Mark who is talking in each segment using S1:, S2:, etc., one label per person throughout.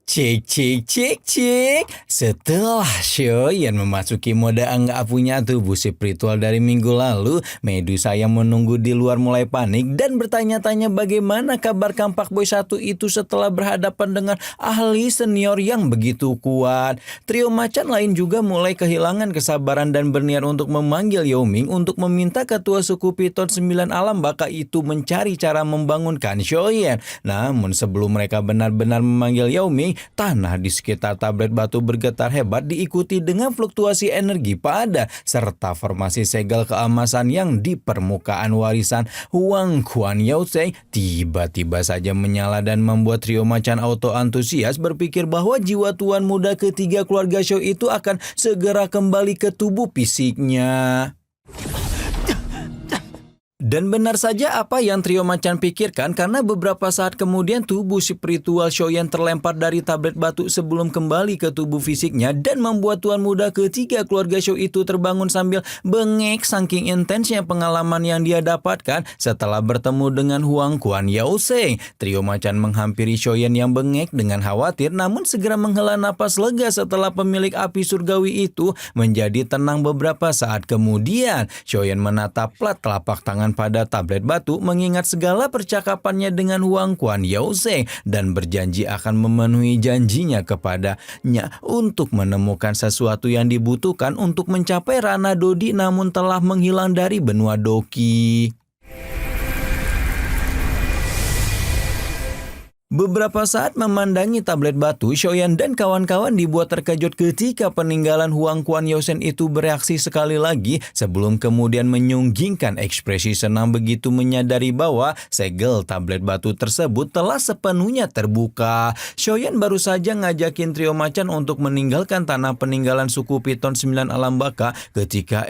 S1: Cek, cek, cek, cek. Setelah Shoyan memasuki mode anggap punya tubuh spiritual dari minggu lalu, Medusa yang menunggu di luar mulai panik dan bertanya-tanya bagaimana kabar Kampak Boy 1 itu setelah berhadapan dengan ahli senior yang begitu kuat. Trio macan lain juga mulai kehilangan kesabaran dan berniat untuk memanggil Yao Ming untuk meminta ketua suku Piton 9 alam baka itu mencari cara membangunkan Shoyan. Namun sebelum mereka benar-benar memanggil Yao Ming, tanah di sekitar tablet batu bergetar hebat diikuti dengan fluktuasi energi pada serta formasi segel keemasan yang di permukaan warisan Huang Quan Yao Zheng tiba-tiba saja menyala dan membuat trio macan auto antusias berpikir bahwa jiwa tuan muda ketiga keluarga Shou itu akan segera kembali ke tubuh fisiknya. Dan benar saja apa yang trio macan pikirkan karena beberapa saat kemudian tubuh spiritual Shoyan terlempar dari tablet batu sebelum kembali ke tubuh fisiknya dan membuat tuan muda ketiga keluarga Shou itu terbangun sambil bengek saking intensnya pengalaman yang dia dapatkan setelah bertemu dengan Huang Quan Yao Zheng. Trio macan menghampiri Shoyan yang bengek dengan khawatir namun segera menghela napas lega setelah pemilik api surgawi itu menjadi tenang beberapa saat kemudian. Shoyan menatap plat telapak tangan pada tablet batu mengingat segala percakapannya dengan Huang Quan Yao Zheng dan berjanji akan memenuhi janjinya kepadanya untuk menemukan sesuatu yang dibutuhkan untuk mencapai Rana Dodi namun telah menghilang dari benua Doki. Beberapa saat memandangi tablet batu, Shoyan dan kawan-kawan dibuat terkejut ketika peninggalan Huang Quan Yao Zheng itu bereaksi sekali lagi sebelum kemudian menyunggingkan ekspresi senang begitu menyadari bahwa segel tablet batu tersebut telah sepenuhnya terbuka. Shoyan baru saja ngajakin trio macan untuk meninggalkan tanah peninggalan suku Piton 9 alam baka ketika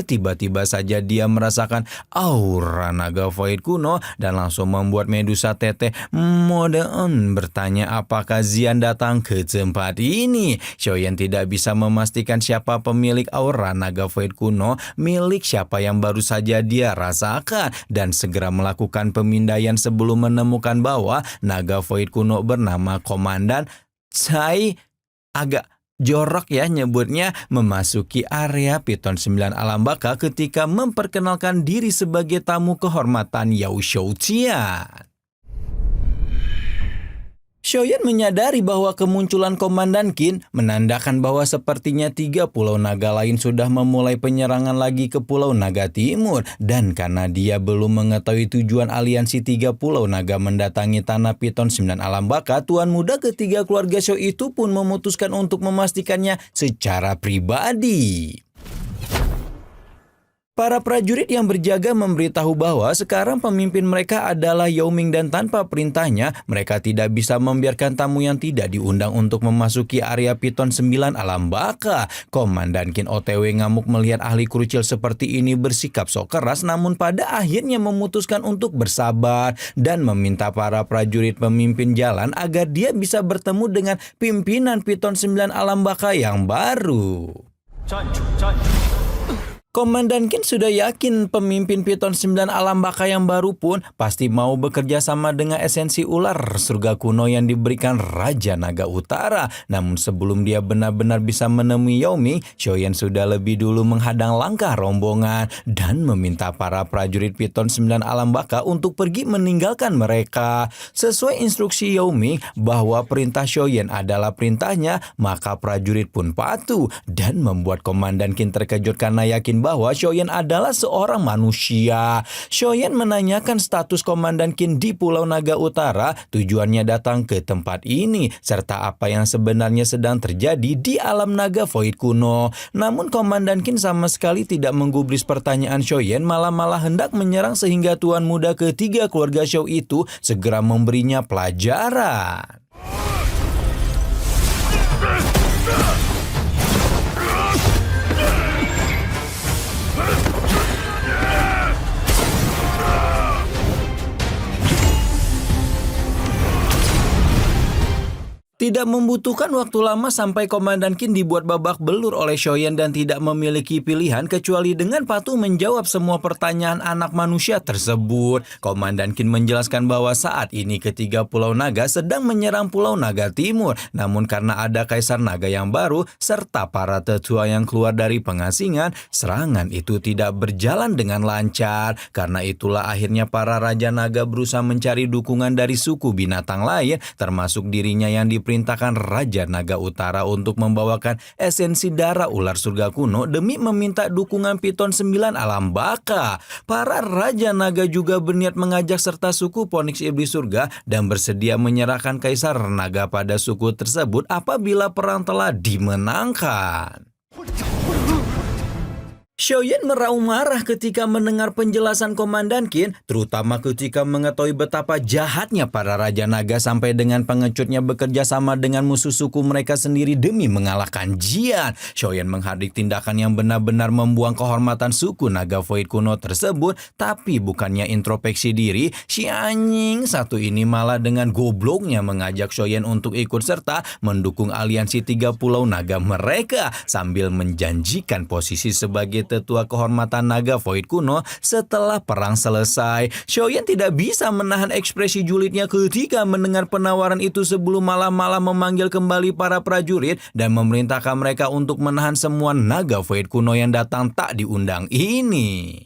S1: tiba-tiba saja dia merasakan aura naga void kuno dan langsung membuat Medusa teteh bertanya apakah Xian datang ke tempat ini. Shoyan tidak bisa memastikan siapa pemilik aura naga void kuno milik siapa yang baru saja dia rasakan dan segera melakukan pemindaian sebelum menemukan bahwa naga void kuno bernama Komandan Cai agak jorok ya nyebutnya memasuki area Piton 9 alam baka ketika memperkenalkan diri sebagai tamu kehormatan Yao Shouqian. Shoyan menyadari bahwa kemunculan Komandan Qin menandakan bahwa sepertinya 3 pulau naga lain sudah memulai penyerangan lagi ke Pulau Naga Timur dan karena dia belum mengetahui tujuan aliansi 3 pulau naga mendatangi tanah Piton 9 alam baka, tuan muda ketiga keluarga Shou itu pun memutuskan untuk memastikannya secara pribadi. Para prajurit yang berjaga memberitahu bahwa sekarang pemimpin mereka adalah Yao Ming dan tanpa perintahnya, mereka tidak bisa membiarkan tamu yang tidak diundang untuk memasuki area Piton 9 alam baka. Komandan Qin OTW ngamuk melihat ahli kerucil seperti ini bersikap sok keras namun pada akhirnya memutuskan untuk bersabar dan meminta para prajurit pemimpin jalan agar dia bisa bertemu dengan pimpinan Piton 9 alam baka yang baru. Komandan Qin sudah yakin pemimpin Piton 9 alam baka yang baru pun pasti mau bekerja sama dengan esensi ular surga kuno yang diberikan Raja Naga Utara. Namun sebelum dia benar-benar bisa menemui Yao Ming, Shoyan sudah lebih dulu menghadang langkah rombongan dan meminta para prajurit Piton 9 alam baka untuk pergi meninggalkan mereka. Sesuai instruksi Yao Ming bahwa perintah Shoyan adalah perintahnya, maka prajurit pun patuh dan membuat Komandan Qin terkejut karena yakin bahwa Shoyan adalah seorang manusia. Shoyan menanyakan status Komandan Qin di Pulau Naga Utara, tujuannya datang ke tempat ini, serta apa yang sebenarnya sedang terjadi di alam naga void kuno. Namun Komandan Qin sama sekali tidak menggubris pertanyaan Shoyan, malah hendak menyerang sehingga tuan muda ketiga keluarga Shou itu segera memberinya pelajaran. Tidak membutuhkan waktu lama sampai Komandan Qin dibuat babak belur oleh Shoyan dan tidak memiliki pilihan kecuali dengan patuh menjawab semua pertanyaan anak manusia tersebut. Komandan Qin menjelaskan bahwa saat ini ketiga Pulau Naga sedang menyerang Pulau Naga Timur. Namun karena ada Kaisar Naga yang baru serta para tetua yang keluar dari pengasingan, serangan itu tidak berjalan dengan lancar. Karena itulah akhirnya para Raja Naga berusaha mencari dukungan dari suku binatang lain, termasuk dirinya yang diperintahkan Raja Naga Utara untuk membawakan esensi darah ular surga kuno demi meminta dukungan Piton 9 alam baka. Para Raja Naga juga berniat mengajak serta suku Phoenix Iblis Surga dan bersedia menyerahkan Kaisar Naga pada suku tersebut apabila perang telah dimenangkan. Shoyan meraung marah ketika mendengar penjelasan Komandan Qin, terutama ketika mengetahui betapa jahatnya para Raja Naga sampai dengan pengecutnya bekerja sama dengan musuh suku mereka sendiri demi mengalahkan Jian. Shoyan menghardik tindakan yang benar-benar membuang kehormatan suku Naga Void kuno tersebut, tapi bukannya introspeksi diri, si anjing satu ini malah dengan gobloknya mengajak Shoyan untuk ikut serta mendukung aliansi 3 Pulau Naga mereka sambil menjanjikan posisi sebagai tetua kehormatan Naga Void kuno setelah perang selesai. Shoyan tidak bisa menahan ekspresi julidnya ketika mendengar penawaran itu sebelum malam-malam memanggil kembali para prajurit dan memerintahkan mereka untuk menahan semua Naga Void kuno yang datang tak diundang ini.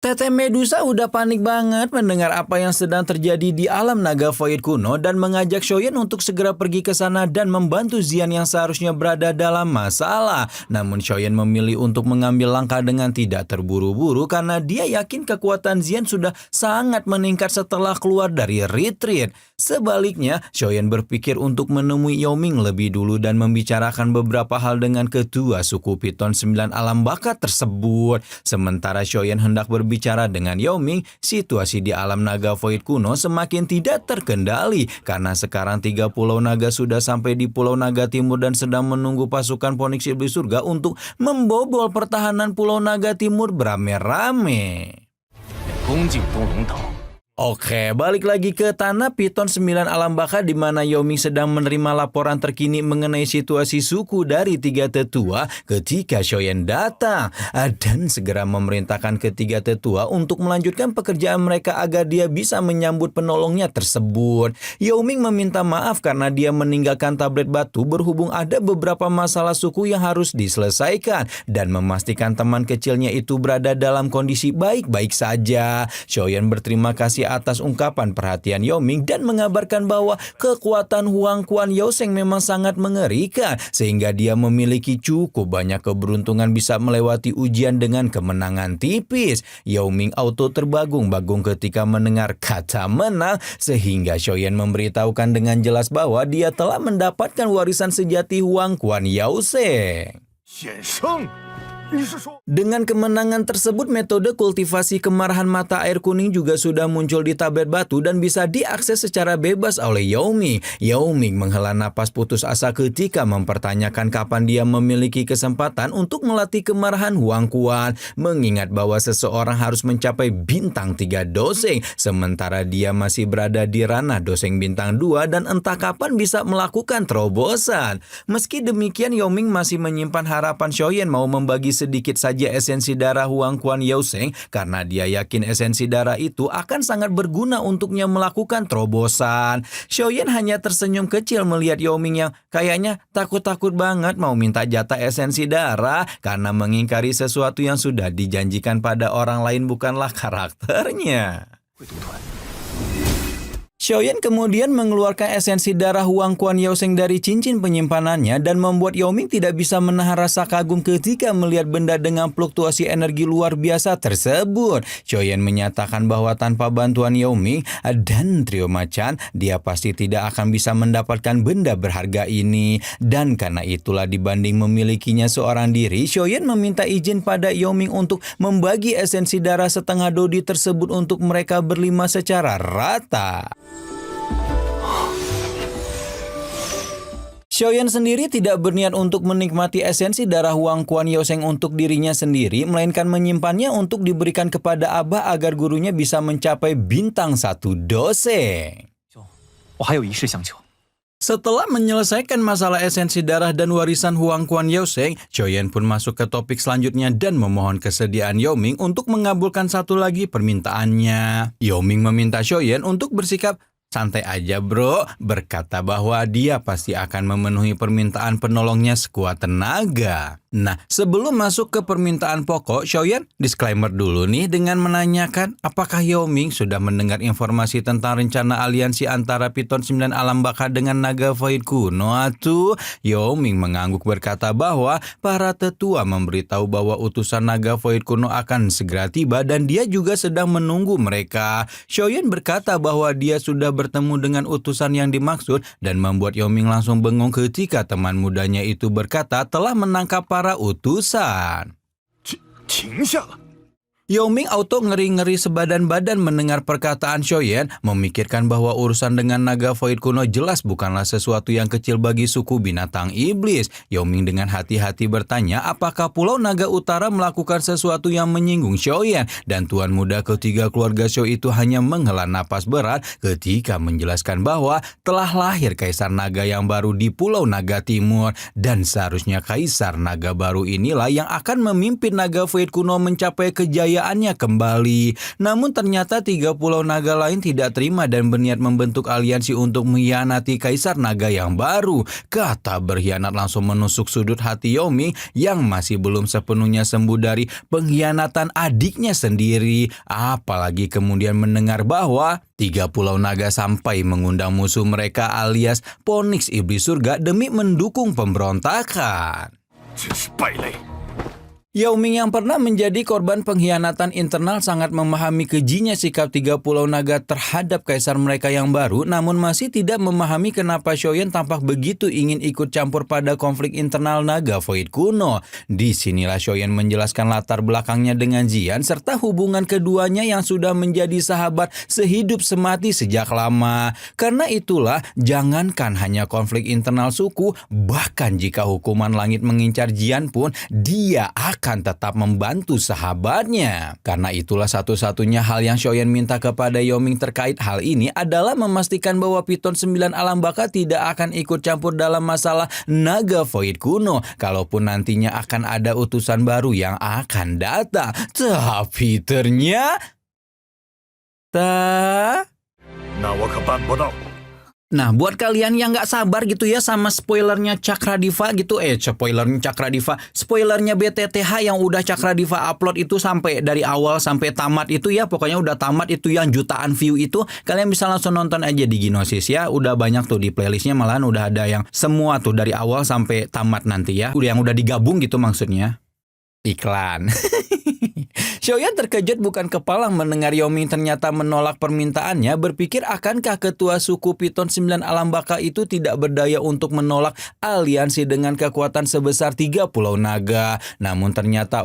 S1: Tete Medusa udah panik banget mendengar apa yang sedang terjadi di alam Naga Void kuno dan mengajak Shoyan untuk segera pergi ke sana dan membantu Xian yang seharusnya berada dalam masalah. Namun Shoyan memilih untuk mengambil langkah dengan tidak terburu-buru karena dia yakin kekuatan Xian sudah sangat meningkat setelah keluar dari retreat. Sebaliknya, Shoyan berpikir untuk menemui Yao Ming lebih dulu dan membicarakan beberapa hal dengan ketua suku Piton 9 alam baka tersebut. Sementara Shoyan hendak berbicara dengan Yao Ming, situasi di alam Naga Void kuno semakin tidak terkendali karena sekarang 3 Pulau Naga sudah sampai di Pulau Naga Timur dan sedang menunggu pasukan Phoenix Iblis Surga untuk membobol pertahanan Pulau Naga Timur beramai-ramai. Oke, balik lagi ke tanah Piton 9 alam baka di mana Yao Ming sedang menerima laporan terkini mengenai situasi suku dari 3 tetua ketika Shoyan datang dan segera memerintahkan ketiga tetua untuk melanjutkan pekerjaan mereka agar dia bisa menyambut penolongnya tersebut. Yao Ming meminta maaf karena dia meninggalkan tablet batu berhubung ada beberapa masalah suku yang harus diselesaikan dan memastikan teman kecilnya itu berada dalam kondisi baik-baik saja. Shoyan berterima kasih atas ungkapan perhatian Yao Ming dan mengabarkan bahwa kekuatan Huang Quan Yaoseng memang sangat mengerikan sehingga dia memiliki cukup banyak keberuntungan bisa melewati ujian dengan kemenangan tipis. Yao Ming auto terbagung-bagung ketika mendengar kata menang sehingga Shoyan memberitahukan dengan jelas bahwa dia telah mendapatkan warisan sejati Huang Quan Yaoseng. Dengan kemenangan tersebut, metode kultivasi kemarahan mata air kuning juga sudah muncul di tablet batu dan bisa diakses secara bebas oleh Yao Ming. Yao Ming menghela napas putus asa ketika mempertanyakan kapan dia memiliki kesempatan untuk melatih kemarahan Huang Quan, mengingat bahwa seseorang harus mencapai bintang 3 doseng, sementara dia masih berada di ranah doseng bintang 2 dan entah kapan bisa melakukan terobosan. Meski demikian, Yao Ming masih menyimpan harapan Shoyan mau membagi sedikit saja esensi darah Huang Quan Yaoseng karena dia yakin esensi darah itu akan sangat berguna untuknya melakukan terobosan. Shoyan hanya tersenyum kecil melihat Yao Ming yang kayaknya takut-takut banget mau minta jatah esensi darah karena mengingkari sesuatu yang sudah dijanjikan pada orang lain bukanlah karakternya. Shoyan kemudian mengeluarkan esensi darah Huang Quan Yaoseng dari cincin penyimpanannya dan membuat Yao Ming tidak bisa menahan rasa kagum ketika melihat benda dengan fluktuasi energi luar biasa tersebut. Shoyan menyatakan bahwa tanpa bantuan Yao Ming dan trio macan, dia pasti tidak akan bisa mendapatkan benda berharga ini. Dan karena itulah dibanding memilikinya seorang diri, Shoyan meminta izin pada Yao Ming untuk membagi esensi darah setengah dodi tersebut untuk mereka berlima secara rata. Shoyan sendiri tidak berniat untuk menikmati esensi darah Huang Quan Yaoseng untuk dirinya sendiri, melainkan menyimpannya untuk diberikan kepada Abah agar gurunya bisa mencapai bintang 1 doseng.
S2: 我还有一事相求。
S1: Setelah menyelesaikan masalah esensi darah dan warisan Huang Quan Youseng, Xiaoyan pun masuk ke topik selanjutnya dan memohon kesediaan Yao Ming untuk mengabulkan satu lagi permintaannya. Yao Ming meminta Xiaoyan untuk bersikap santai aja bro, berkata bahwa dia pasti akan memenuhi permintaan penolongnya sekuat tenaga. Nah, sebelum masuk ke permintaan pokok, Xiaoyan disclaimer dulu nih dengan menanyakan apakah Yao Ming sudah mendengar informasi tentang rencana aliansi antara Piton 9 Alam Baka dengan Naga Void kuno atuh. Yao Ming mengangguk berkata bahwa para tetua memberitahu bahwa utusan Naga Void kuno akan segera tiba dan dia juga sedang menunggu mereka. Xiaoyan berkata bahwa dia sudah bertemu dengan utusan yang dimaksud dan membuat Yao Ming langsung bengong ketika teman mudanya itu berkata telah menangkap para utusan.
S3: 停下了！
S1: Yao Ming auto ngeri-ngeri sebadan-badan mendengar perkataan Xiaoyan, memikirkan bahwa urusan dengan naga void kuno jelas bukanlah sesuatu yang kecil bagi suku binatang iblis. Yao Ming dengan hati-hati bertanya apakah Pulau Naga Utara melakukan sesuatu yang menyinggung Xiaoyan, dan tuan muda ketiga keluarga Xiao itu hanya menghela napas berat ketika menjelaskan bahwa telah lahir Kaisar Naga yang baru di Pulau Naga Timur, dan seharusnya Kaisar Naga baru inilah yang akan memimpin naga void kuno mencapai kejayaannya kembali. Namun ternyata 3 pulau naga lain tidak terima dan berniat membentuk aliansi untuk mengkhianati Kaisar Naga yang baru. Kata berkhianat langsung menusuk sudut hati Yao Ming yang masih belum sepenuhnya sembuh dari pengkhianatan adiknya sendiri. Apalagi kemudian mendengar bahwa 3 pulau naga sampai mengundang musuh mereka alias Phoenix Iblis Surga demi mendukung pemberontakan.
S3: 真是败类！
S1: Yao Ming yang pernah menjadi korban pengkhianatan internal sangat memahami kejinya sikap 3 pulau naga terhadap kaisar mereka yang baru, namun masih tidak memahami kenapa Xiaoyan tampak begitu ingin ikut campur pada konflik internal naga void kuno. Disinilah Xiaoyan menjelaskan latar belakangnya dengan Jian serta hubungan keduanya yang sudah menjadi sahabat sehidup semati sejak lama. Karena itulah, jangankan hanya konflik internal suku, bahkan jika hukuman langit mengincar Jian pun, dia akan tetap membantu sahabatnya. Karena itulah satu-satunya hal yang Xiaoyan minta kepada Yao Ming terkait hal ini adalah memastikan bahwa Piton 9 Alam Baka tidak akan ikut campur dalam masalah naga void kuno, kalaupun nantinya akan ada utusan baru yang akan datang. Tapi ternyata...
S3: 那我可办不到。
S1: Nah, buat kalian yang nggak sabar gitu ya sama spoilernya Cakra Diva gitu, spoilernya Cakra Diva, spoilernya BTTH yang udah Cakra Diva upload itu sampai dari awal sampai tamat itu ya, pokoknya udah tamat itu yang jutaan view itu, kalian bisa langsung nonton aja di Ginosis ya, udah banyak tuh di playlistnya, malahan udah ada yang semua tuh dari awal sampai tamat nanti ya, udah yang udah digabung gitu maksudnya. Iklan. Xiaoyan terkejut bukan kepala mendengar Yao Ming ternyata menolak permintaannya, berpikir akankah ketua suku Piton 9 Alam Baka itu tidak berdaya untuk menolak aliansi dengan kekuatan sebesar 3 pulau naga. Namun ternyata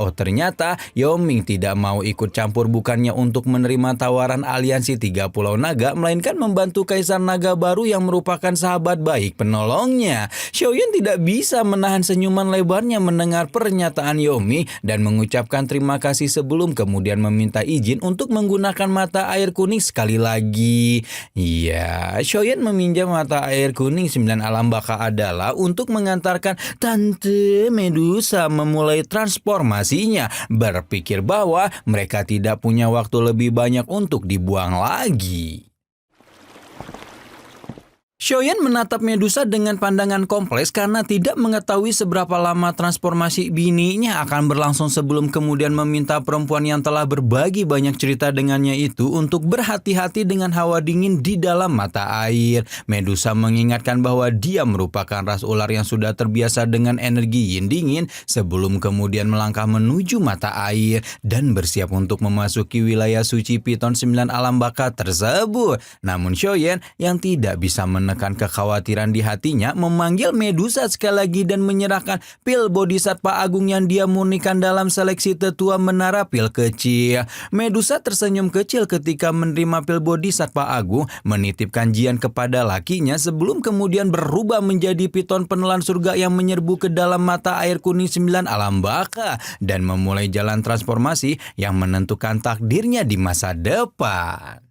S1: Yao Ming tidak mau ikut campur, bukannya untuk menerima tawaran aliansi 3 pulau naga, melainkan membantu Kaisar Naga baru yang merupakan sahabat baik penolongnya. Xiaoyan tidak bisa menahan senyuman lebarnya mendengar pernyataan Yao Ming dan mengucapkan terima kasih sebelum kemudian meminta izin untuk menggunakan mata air kuning sekali lagi. Iya, Xiaoyan meminjam mata air kuning 9 Alam Baka adalah untuk mengantarkan Tante Medusa memulai transformasinya, berpikir bahwa mereka tidak punya waktu lebih banyak untuk dibuang lagi. Xiaoyan menatap Medusa dengan pandangan kompleks karena tidak mengetahui seberapa lama transformasi bininya akan berlangsung sebelum kemudian meminta perempuan yang telah berbagi banyak cerita dengannya itu untuk berhati-hati dengan hawa dingin di dalam mata air. Medusa mengingatkan bahwa dia merupakan ras ular yang sudah terbiasa dengan energi yin dingin sebelum kemudian melangkah menuju mata air dan bersiap untuk memasuki wilayah suci Piton 9 Alam Baka tersebut. Namun Xiaoyan yang tidak bisa menekan kekhawatiran di hatinya memanggil Medusa sekali lagi dan menyerahkan pil Bodhisattva Agung yang dia murnikan dalam seleksi tetua menara pil kecil. Medusa tersenyum kecil ketika menerima pil Bodhisattva Agung, menitipkan Jian kepada lakinya sebelum kemudian berubah menjadi piton penelan surga yang menyerbu ke dalam mata air kuning 9 Alam Baka dan memulai jalan transformasi yang menentukan takdirnya di masa depan.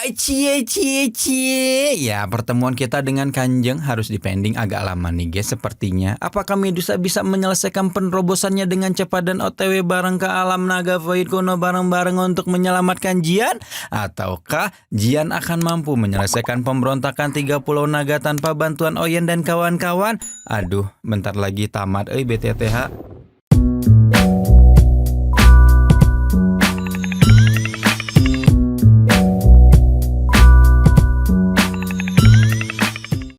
S1: Cie cie cie. Ya, pertemuan kita dengan Kanjeng harus dipending agak lama nih guys sepertinya. Apakah Medusa bisa menyelesaikan penerobosannya dengan cepat dan OTW bareng ke alam naga void kuno bareng-bareng untuk menyelamatkan Jian? Ataukah Jian akan mampu menyelesaikan pemberontakan 3 pulau naga tanpa bantuan Oyen dan kawan-kawan? Aduh, bentar lagi tamat BTTH.